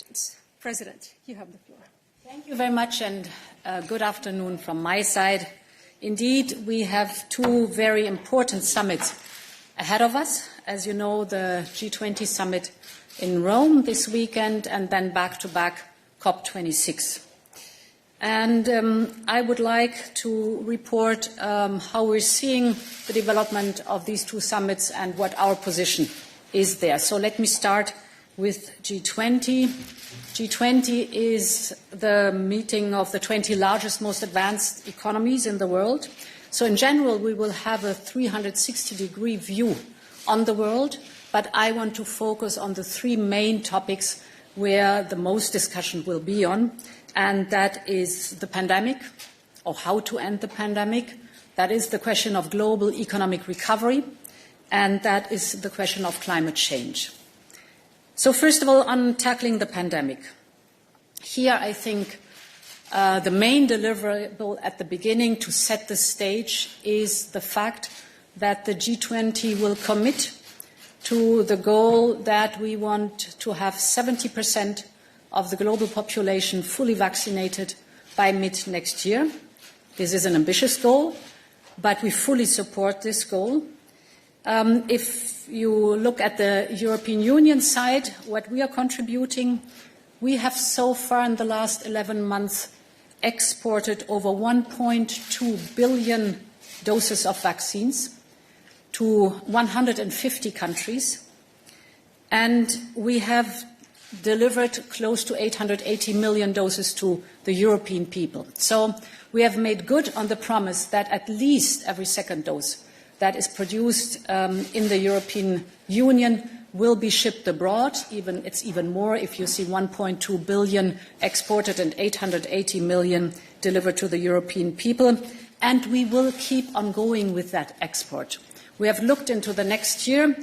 questions. President, you have the floor. Thank you very much, and good afternoon from my side. Indeed, we have two very important summits ahead of us. As you know, the G20 Summit in Rome this weekend, and then back-to-back COP26. And I would like to report how we're seeing the development of these two summits and what our position is there. So let me start with G20. G20 is the meeting of the 20 largest, most advanced economies in the world. So in general, we will have a 360-degree view on the world, but I want to focus on the three main topics where the most discussion will be on, and that is the pandemic, or how to end the pandemic. That is the question of global economic recovery, and that is the question of climate change. So first of all, on tackling the pandemic. Here, I think the main deliverable at the beginning to set the stage is the fact that the G20 will commit to the goal that we want to have 70% of the global population fully vaccinated by mid-next year. This is an ambitious goal, but we fully support this goal. If you look at the European Union side, what we are contributing, we have so far in the last 11 months exported over 1.2 billion doses of vaccines to 150 countries, and we have delivered close to 880 million doses to the European people. So we have made good on the promise that at least every second dose that is produced in the European Union will be shipped abroad. It's even more if you see 1.2 billion exported and 880 million delivered to the European people. And we will keep on going with that export. We have looked into the next year,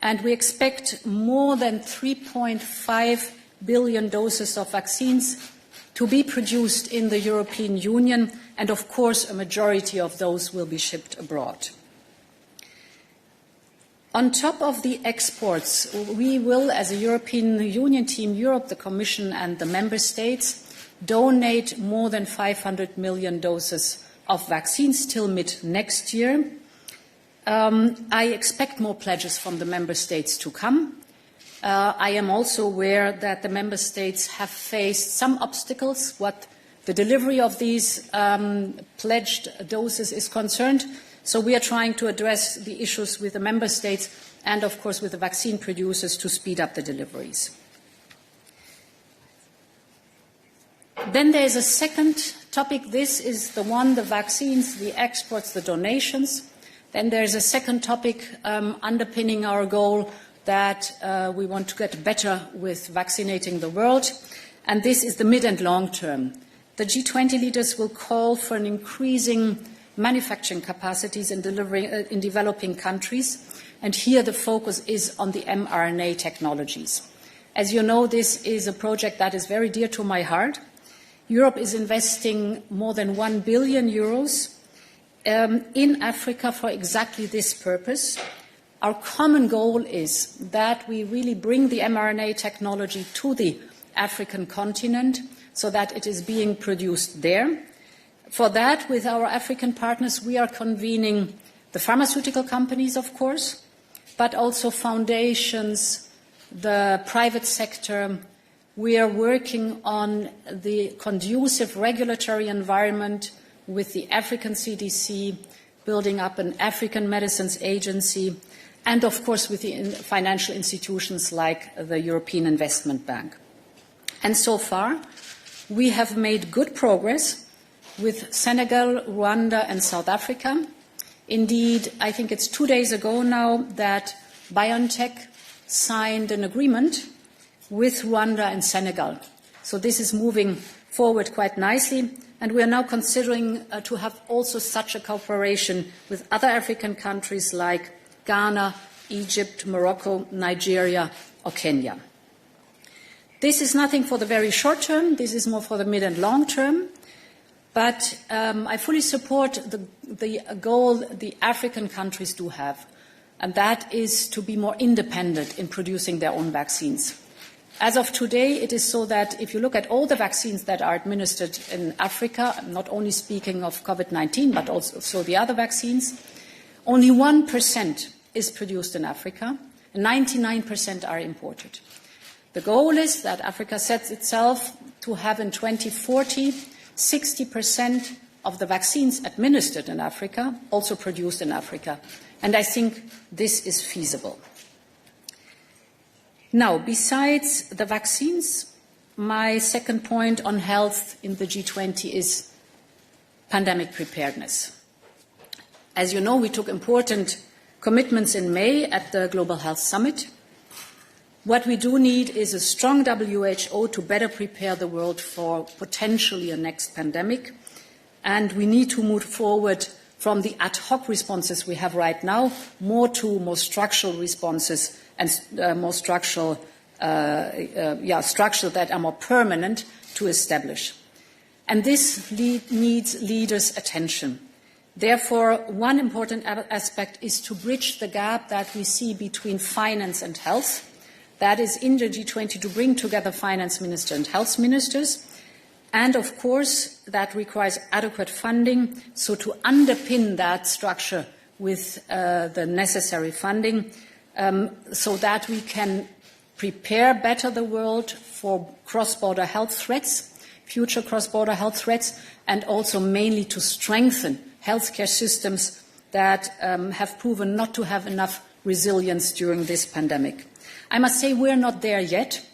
and we expect more than 3.5 billion doses of vaccines to be produced in the European Union, and of course a majority of those will be shipped abroad. On top of the exports, we will, as a European Union Team Europe, the Commission and the Member States, donate more than 500 million doses of vaccines till mid-next year. I expect more pledges from the Member States to come. I am also aware that the Member States have faced some obstacles what the delivery of these pledged doses is concerned. So we are trying to address the issues with the Member States and, of course, with the vaccine producers to speed up the deliveries. Then there is a second topic. This is the one, the vaccines, the exports, the donations. Then there is a second topic underpinning our goal that we want to get better with vaccinating the world, and this is the mid and long term. The G20 leaders will call for an increasing manufacturing capacities in developing countries, and here the focus is on the mRNA technologies. As you know, this is a project that is very dear to my heart. Europe is investing more than 1 billion euros in Africa for exactly this purpose. Our common goal is that we really bring the mRNA technology to the African continent so that it is being produced there. For that, with our African partners, we are convening the pharmaceutical companies, of course, but also foundations, the private sector. We are working on the conducive regulatory environment with the African CDC, building up an African Medicines Agency, and of course with the financial institutions like the European Investment Bank. And so far, we have made good progress with Senegal, Rwanda and South Africa. Indeed, I think it's 2 days ago now that BioNTech signed an agreement with Rwanda and Senegal. So this is moving forward quite nicely, and we are now considering to have also such a cooperation with other African countries like Ghana, Egypt, Morocco, Nigeria or Kenya. This is nothing for the very short term, this is more for the mid and long term, but I fully support the goal the African countries do have, and that is to be more independent in producing their own vaccines. As of today, it is so that if you look at all the vaccines that are administered in Africa, I'm not only speaking of COVID-19, but also the other vaccines, only 1% is produced in Africa, and 99% are imported. The goal is that Africa sets itself to have in 2040 60% of the vaccines administered in Africa also produced in Africa. And I think this is feasible. Now, besides the vaccines, my second point on health in the G20 is pandemic preparedness. As you know, we took important commitments in May at the Global Health Summit. What we do need is a strong WHO to better prepare the world for potentially a next pandemic. And we need to move forward from the ad hoc responses we have right now, more to more structural responses and more structural that are more permanent to establish. And this needs leaders' attention. Therefore, one important aspect is to bridge the gap that we see between finance and health. That is in the G20 to bring together finance ministers and health ministers. And of course, that requires adequate funding. So to underpin that structure with the necessary funding, so that we can prepare better the world for cross-border health threats, future cross-border health threats, and also mainly to strengthen healthcare systems that have proven not to have enough resilience during this pandemic. I must say we're not there yet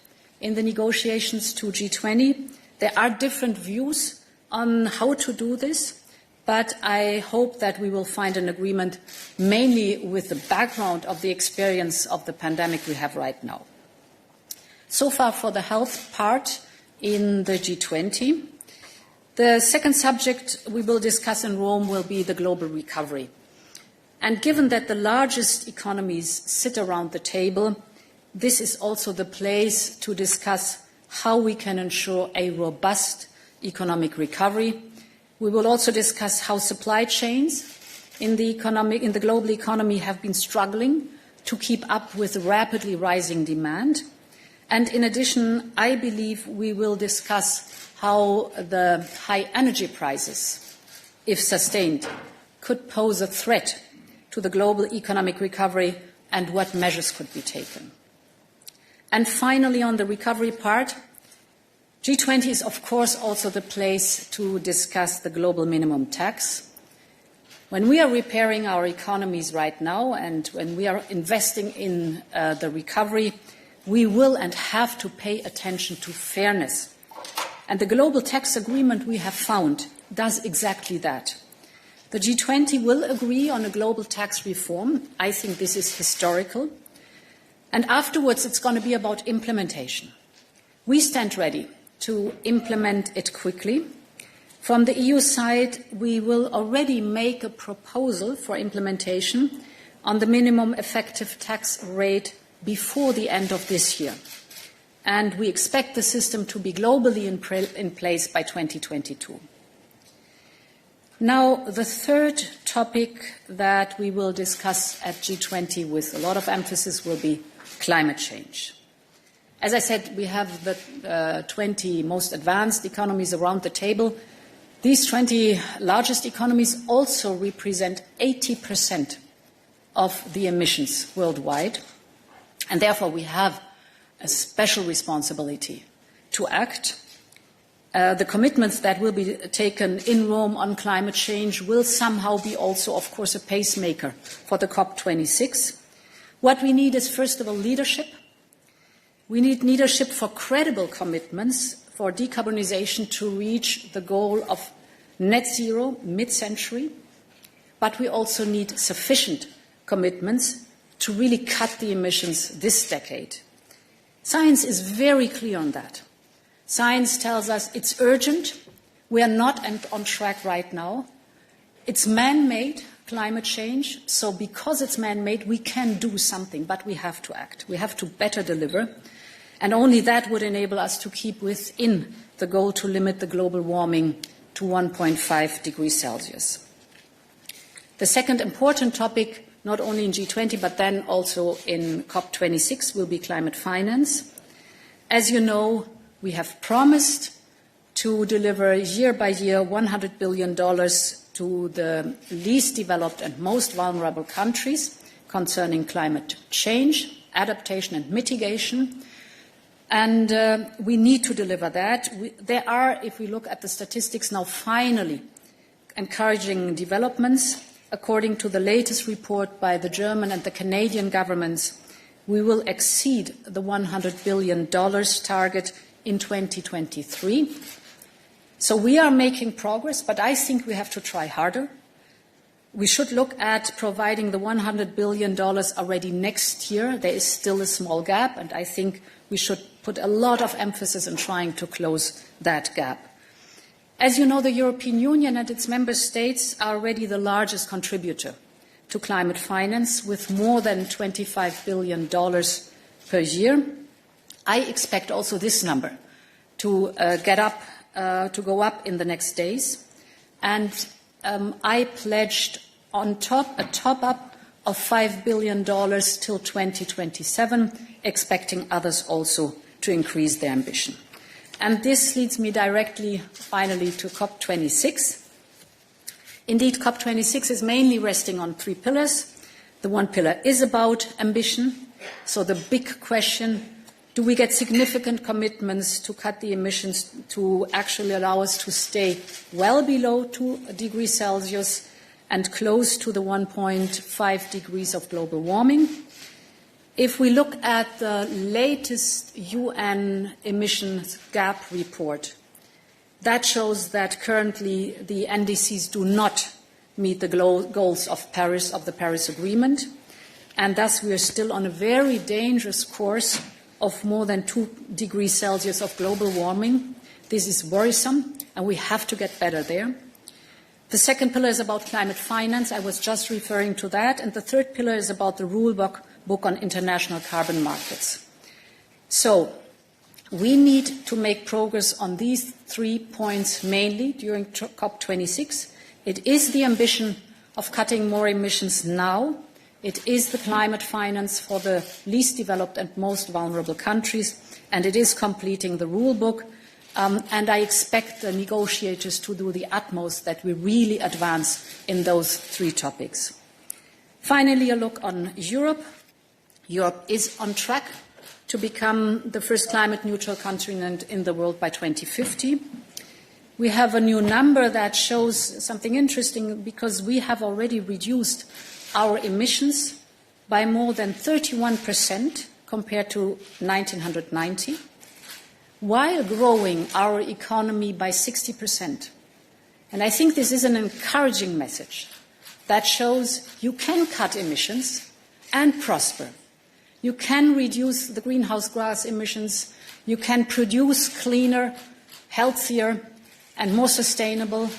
in the negotiations to G20. There are different views on how to do this, but I hope that we will find an agreement mainly with the background of the experience of the pandemic we have right now. So far for the health part in the G20. The second subject we will discuss in Rome will be the global recovery. And given that the largest economies sit around the table, this is also the place to discuss how we can ensure a robust economic recovery. We will also discuss how supply chains in the global economy have been struggling to keep up with rapidly rising demand. And in addition, I believe we will discuss how the high energy prices, if sustained, could pose a threat to the global economic recovery and what measures could be taken. And finally, on the recovery part, G20 is, of course, also the place to discuss the global minimum tax. When we are repairing our economies right now and when we are investing in the recovery, we will and have to pay attention to fairness. And the global tax agreement we have found does exactly that. The G20 will agree on a global tax reform. I think this is historical. And afterwards, it's going to be about implementation. We stand ready to implement it quickly. From the EU side, we will already make a proposal for implementation on the minimum effective tax rate before the end of this year. And we expect the system to be globally in place by 2022. Now, the third topic that we will discuss at G20 with a lot of emphasis will be climate change. As I said, we have the 20 most advanced economies around the table. These 20 largest economies also represent 80% of the emissions worldwide. And therefore, we have a special responsibility to act. The commitments that will be taken in Rome on climate change will somehow be also, of course, a pacemaker for the COP26. What we need is, first of all, leadership. We need leadership for credible commitments for decarbonization to reach the goal of net zero mid-century. But we also need sufficient commitments to really cut the emissions this decade. Science is very clear on that. Science tells us it's urgent. We are not on track right now. It's man-made climate change. So because it's man-made, we can do something, but we have to act. We have to better deliver. And only that would enable us to keep within the goal to limit the global warming to 1.5 degrees Celsius. The second important topic, not only in G20, but then also in COP26, will be climate finance. As you know, we have promised to deliver year by year $100 billion to the least developed and most vulnerable countries concerning climate change, adaptation and mitigation. And we need to deliver that. There are, if we look at the statistics now, finally encouraging developments. According to the latest report by the German and the Canadian governments, we will exceed the $100 billion target in 2023. So we are making progress, but I think we have to try harder. We should look at providing the $100 billion already next year. There is still a small gap, and I think we should put a lot of emphasis in trying to close that gap. As you know, the European Union and its member states are already the largest contributor to climate finance, with more than $25 billion per year. I expect also this number to go up in the next days. And I pledged on top a top-up of $5 billion till 2027, expecting others also to increase their ambition. And this leads me directly, finally, to COP26. Indeed, COP26 is mainly resting on three pillars. The one pillar is about ambition. So the big question, do we get significant commitments to cut the emissions to actually allow us to stay well below 2 degrees Celsius and close to the 1.5 degrees of global warming? If we look at the latest UN emissions gap report, that shows that currently the NDCs do not meet the goals of the Paris Agreement, and thus we are still on a very dangerous course of more than 2 degrees Celsius of global warming. This is worrisome, and we have to get better there. The second pillar is about climate finance. I was just referring to that. And the third pillar is about the rule book on international carbon markets. So we need to make progress on these 3 points mainly during COP26. It is the ambition of cutting more emissions now. It is the climate finance for the least developed and most vulnerable countries. And it is completing the rule book. And I expect the negotiators to do the utmost that we really advance in those 3 topics. Finally, a look on Europe. Europe is on track to become the first climate-neutral continent in the world by 2050. We have a new number that shows something interesting because we have already reduced our emissions by more than 31% compared to 1990, while growing our economy by 60%. And I think this is an encouraging message that shows you can cut emissions and prosper. You can reduce the greenhouse gas emissions. You can produce cleaner, healthier, and more sustainable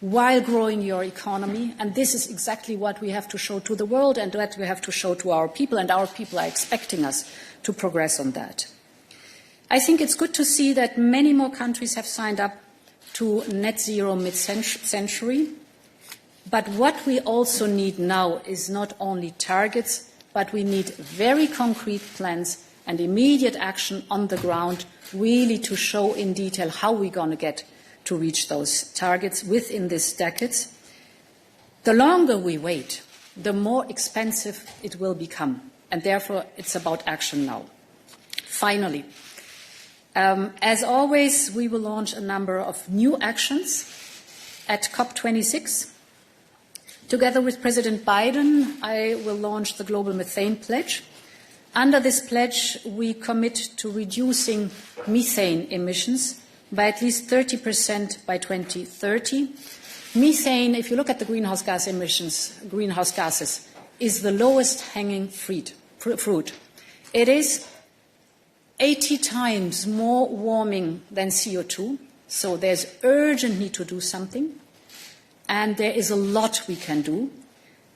while growing your economy. And this is exactly what we have to show to the world and what we have to show to our people, and our people are expecting us to progress on that. I think it's good to see that many more countries have signed up to net zero mid-century. But what we also need now is not only targets, but we need very concrete plans and immediate action on the ground, really to show in detail how we're going to get to reach those targets within this decade. The longer we wait, the more expensive it will become, and therefore it's about action now. Finally, as always, we will launch a number of new actions at COP26. Together with President Biden, I will launch the Global Methane Pledge. Under this pledge, we commit to reducing methane emissions by at least 30% by 2030. Methane, if you look at the greenhouse gas emissions, greenhouse gases, is the lowest hanging fruit. It is 80 times more warming than CO2, so there's urgent need to do something. And there is a lot we can do.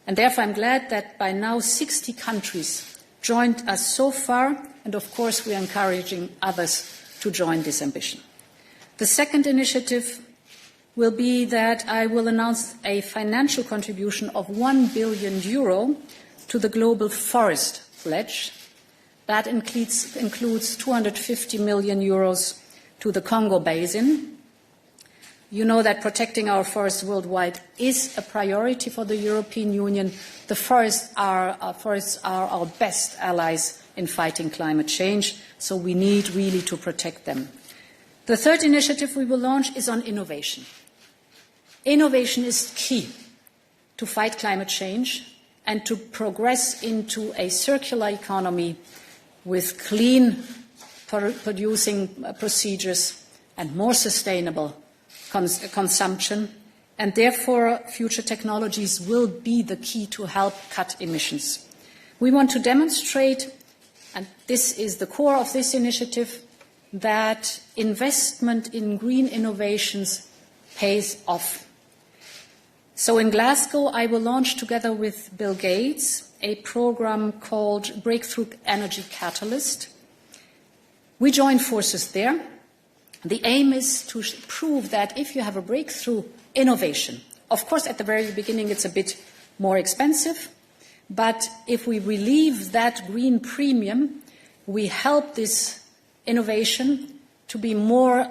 And therefore, I'm glad that by now 60 countries joined us so far. And of course, we are encouraging others to join this ambition. The second initiative will be that I will announce a financial contribution of €1 billion to the Global Forest Pledge. That includes 250 million euros to the Congo Basin. You know that protecting our forests worldwide is a priority for the European Union. The forests are our best allies in fighting climate change, so we need really to protect them. The third initiative we will launch is on innovation. Innovation is key to fight climate change and to progress into a circular economy with clean producing procedures and more sustainable consumption, and therefore future technologies will be the key to help cut emissions. We want to demonstrate, and this is the core of this initiative, that investment in green innovations pays off. So in Glasgow, I will launch together with Bill Gates a program called Breakthrough Energy Catalyst. We join forces there. The aim is to prove that if you have a breakthrough innovation, of course at the very beginning it's a bit more expensive, but if we relieve that green premium, we help this innovation to be more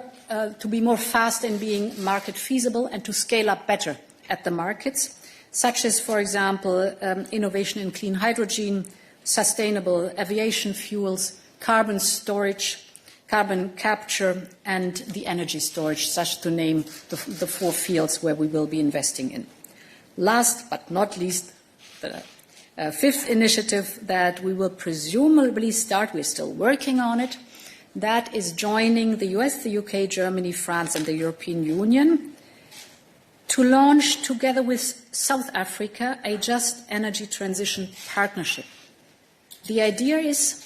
fast in being market feasible and to scale up better at the markets, such as, for example, innovation in clean hydrogen, sustainable aviation fuels, carbon storage, carbon capture, and the energy storage, such to name the 4 fields where we will be investing in. Last but not least, the fifth initiative that we will presumably start, we're still working on it, that is joining the US, the UK, Germany, France, and the European Union to launch, together with South Africa, a just energy transition partnership. The idea is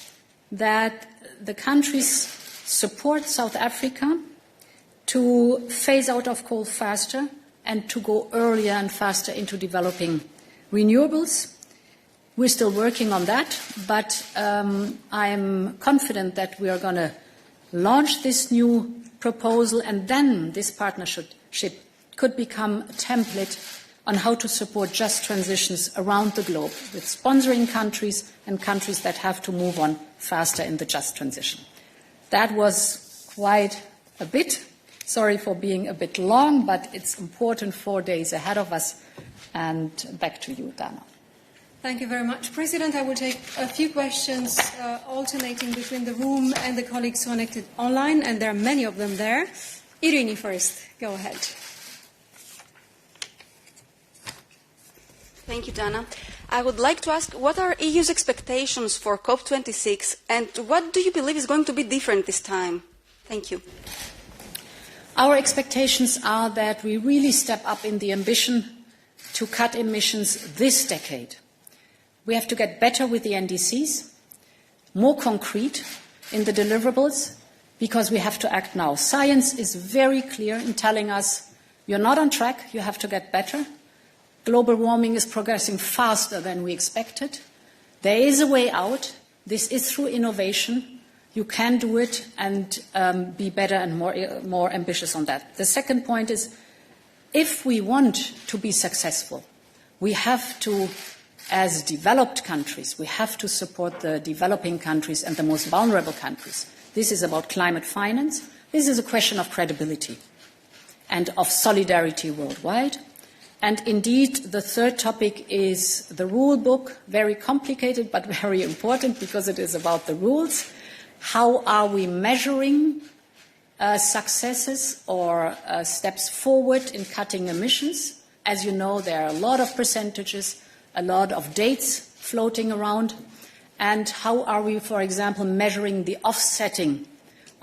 that the countries support South Africa to phase out of coal faster and to go earlier and faster into developing renewables. We're still working on that, but I'm confident that we are going to launch this new proposal, and then this partnership could become a template on how to support just transitions around the globe, with sponsoring countries and countries that have to move on faster in the just transition. That was quite a bit. Sorry for being a bit long, but it's important 4 days ahead of us. And back to you, Dana. Thank you very much, President. I will take a few questions alternating between the room and the colleagues connected online, and there are many of them there. Irini first. Go ahead. Thank you, Dana. I would like to ask, what are EU's expectations for COP26, and what do you believe is going to be different this time? Thank you. Our expectations are that we really step up in the ambition to cut emissions this decade. We have to get better with the NDCs, more concrete in the deliverables, because we have to act now. Science is very clear in telling us you're not on track, you have to get better. Global warming is progressing faster than we expected. There is a way out. This is through innovation. You can do it and be better and more ambitious on that. The second point is, if we want to be successful, we have to, as developed countries, we have to support the developing countries and the most vulnerable countries. This is about climate finance. This is a question of credibility and of solidarity worldwide. And indeed, the third topic is the rule book, very complicated but very important because it is about the rules. How are we measuring successes or steps forward in cutting emissions? As you know, there are a lot of percentages, a lot of dates floating around. And how are we, for example, measuring the offsetting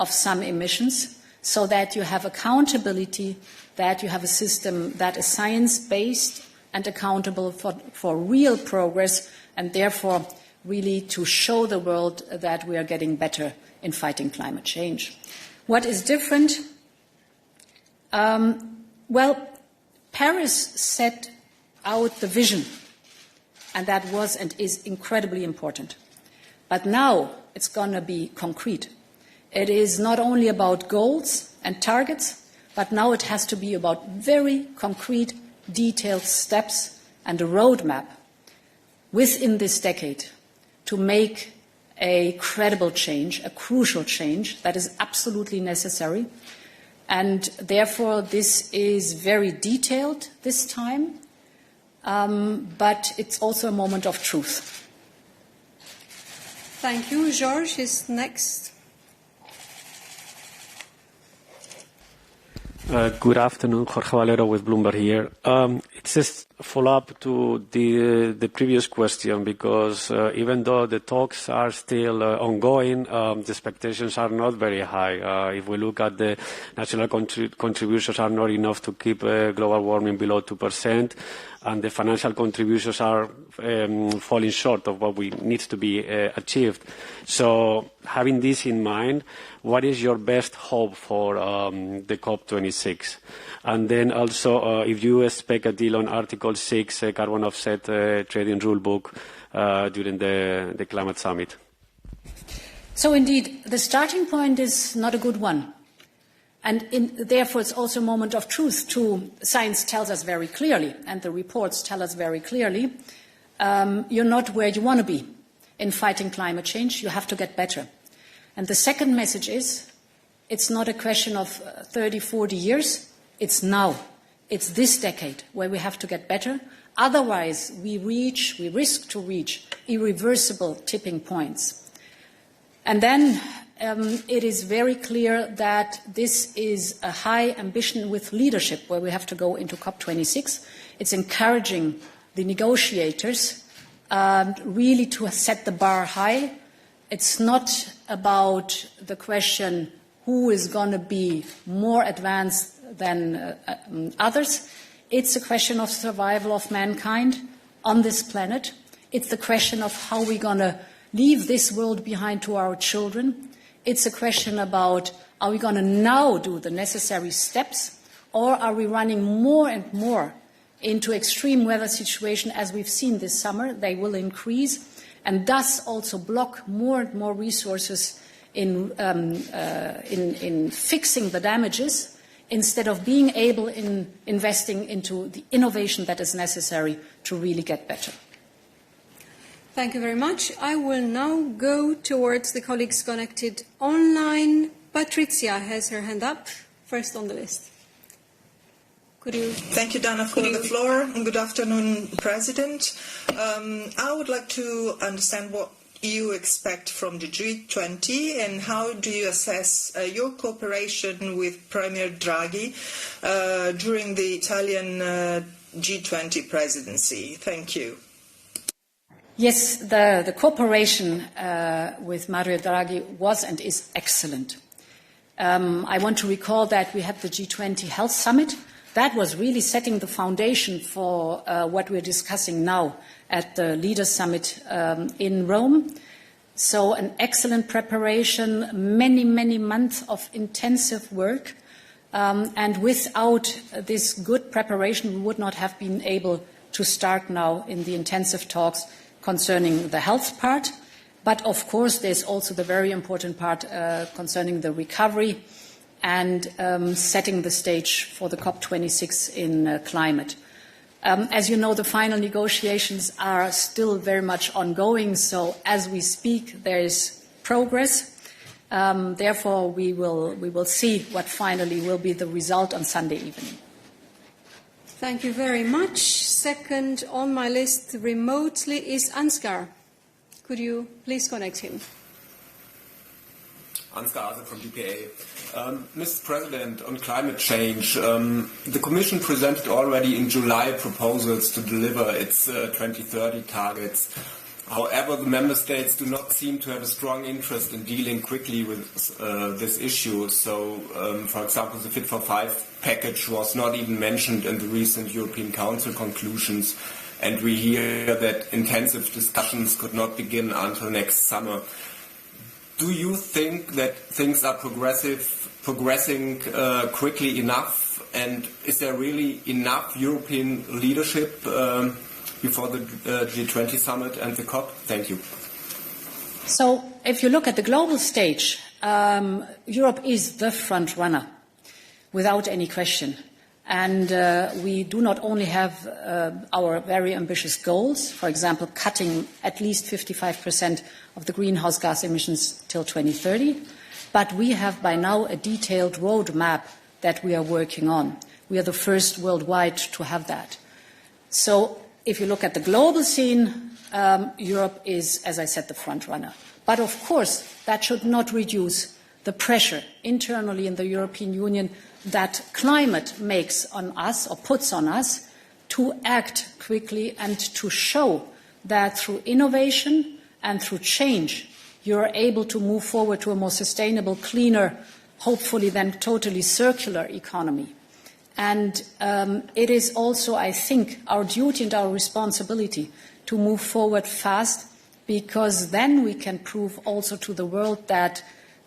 of some emissions so that you have accountability, that you have a system that is science-based and accountable for real progress, and therefore really to show the world that we are getting better in fighting climate change. What is different? Well, Paris set out the vision, and that was and is incredibly important. But now it's going to be concrete. It is not only about goals and targets, but now it has to be about very concrete, detailed steps and a roadmap within this decade to make a credible change, a crucial change that is absolutely necessary. And therefore, this is very detailed this time, but it's also a moment of truth. Thank you. George is next. Good afternoon, Jorge Valero with Bloomberg here. It's just a follow-up to the previous question, because even though the talks are still ongoing, the expectations are not very high. If we look at the national contributions are not enough to keep global warming below 2%, and the financial contributions are falling short of what we need to be achieved. So having this in mind, what is your best hope for the COP26? And then also, if you expect a deal on Article 6 carbon offset trading rule book during the climate summit? So indeed, the starting point is not a good one. And therefore, it's also a moment of truth. Science tells us very clearly, and the reports tell us very clearly, you're not where you want to be in fighting climate change. You have to get better. And the second message is, it's not a question of 30, 40 years. It's now. It's this decade where we have to get better. Otherwise, we risk to reach irreversible tipping points. And then it is very clear that this is a high ambition with leadership where we have to go into COP26. It's encouraging the negotiators really to set the bar high. It's not about the question who is going to be more advanced than others. It's a question of survival of mankind on this planet. It's the question of how we're going to leave this world behind to our children. It's a question about, are we going to now do the necessary steps, or are we running more and more into extreme weather situations as we've seen this summer? They will increase, and thus also block more and more resources in fixing the damages, instead of being able in investing into the innovation that is necessary to really get better. Thank you very much. I will now go towards the colleagues connected online. Patricia has her hand up, first on the list. Could you... Thank you, Dana, for the floor, and good afternoon, President. I would like to understand what you expect from the G20, and how do you assess your cooperation with Premier Draghi during the Italian G20 presidency? Thank you. Yes, the cooperation with Mario Draghi was and is excellent. I want to recall that we had the G20 Health Summit. That was really setting the foundation for what we're discussing now at the Leaders Summit in Rome. So an excellent preparation, many, many months of intensive work. And without this good preparation, we would not have been able to start now in the intensive talks concerning the health part. But of course, there's also the very important part concerning the recovery and setting the stage for the COP26 in climate. As you know, the final negotiations are still very much ongoing, so as we speak, there is progress. Therefore, we will see what finally will be the result on Sunday evening. Thank you very much. Second on my list remotely is Ansgar. Could you please connect him? Ansgar Ase from DPA. Mr. President, on climate change, the Commission presented already in July proposals to deliver its 2030 targets. However, the Member States do not seem to have a strong interest in dealing quickly with this issue. So, for example, the Fit for 5 package was not even mentioned in the recent European Council conclusions, and we hear that intensive discussions could not begin until next summer. Do you think that things are progressing quickly enough, and is there really enough European leadership before the G20 Summit and the COP? Thank you. So if you look at the global stage, Europe is the front runner, without any question. And we do not only have our very ambitious goals, for example, cutting at least 55% of the greenhouse gas emissions till 2030, but we have by now a detailed roadmap that we are working on. We are the first worldwide to have that. So if you look at the global scene, Europe is, as I said, the front runner. But of course, that should not reduce the pressure internally in the European Union that climate makes on us or puts on us to act quickly and to show that through innovation and through change, you are able to move forward to a more sustainable, cleaner, hopefully then totally circular economy. And it is also, I think, our duty and our responsibility to move forward fast, because then we can prove also to the world that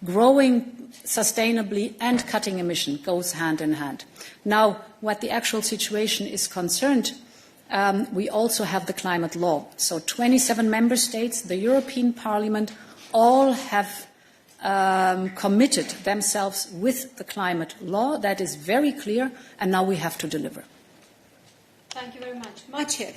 growing sustainably and cutting emission goes hand in hand. Now, what the actual situation is concerned, we also have the climate law. So 27 member states, the European Parliament, all have committed themselves with the climate law. That is very clear, and now we have to deliver. Thank you very much. Maciek.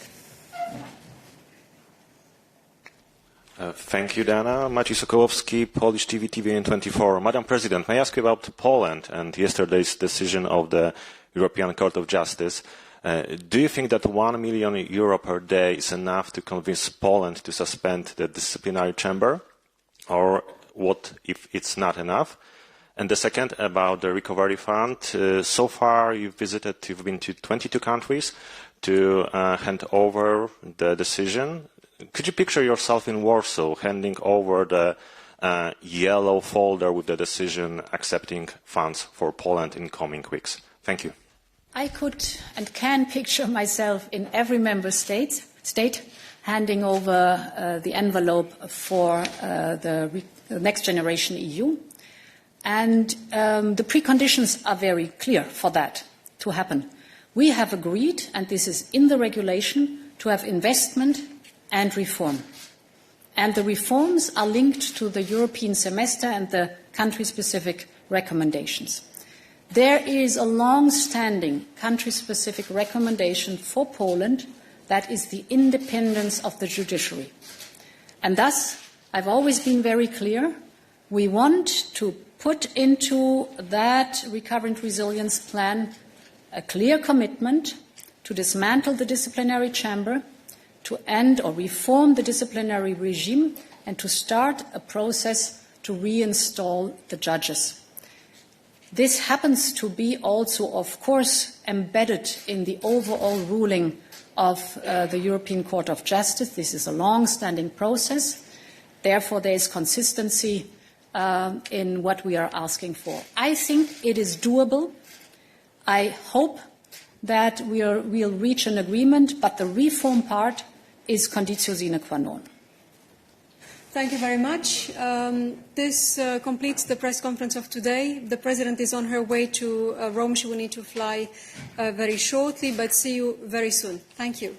Thank you, Dana. Maciej Sokołowski, Polish TV, TVN24. Madam President, may I ask you about Poland and yesterday's decision of the European Court of Justice? Do you think that €1 million per day is enough to convince Poland to suspend the disciplinary chamber? Or what if it's not enough? And the second, about the recovery fund. So far, you've been to 22 countries to hand over the decision. Could you picture yourself in Warsaw handing over the yellow folder with the decision accepting funds for Poland in coming weeks? Thank you. I could and can picture myself in every member state handing over the envelope for the next generation EU. And the preconditions are very clear for that to happen. We have agreed, and this is in the regulation, to have investment and reform. And the reforms are linked to the European semester and the country-specific recommendations. There is a long-standing country-specific recommendation for Poland, that is the independence of the judiciary. And thus, I've always been very clear, we want to put into that Recovery and Resilience Plan a clear commitment to dismantle the disciplinary chamber, to end or reform the disciplinary regime, and to start a process to reinstall the judges. This happens to be also, of course, embedded in the overall ruling of the European Court of Justice. This is a long-standing process. Therefore, there is consistency in what we are asking for. I think it is doable. I hope that we'll reach an agreement, but the reform part is conditio sine qua non. Thank you very much. This completes the press conference of today. The President is on her way to Rome. She will need to fly very shortly, but see you very soon. Thank you.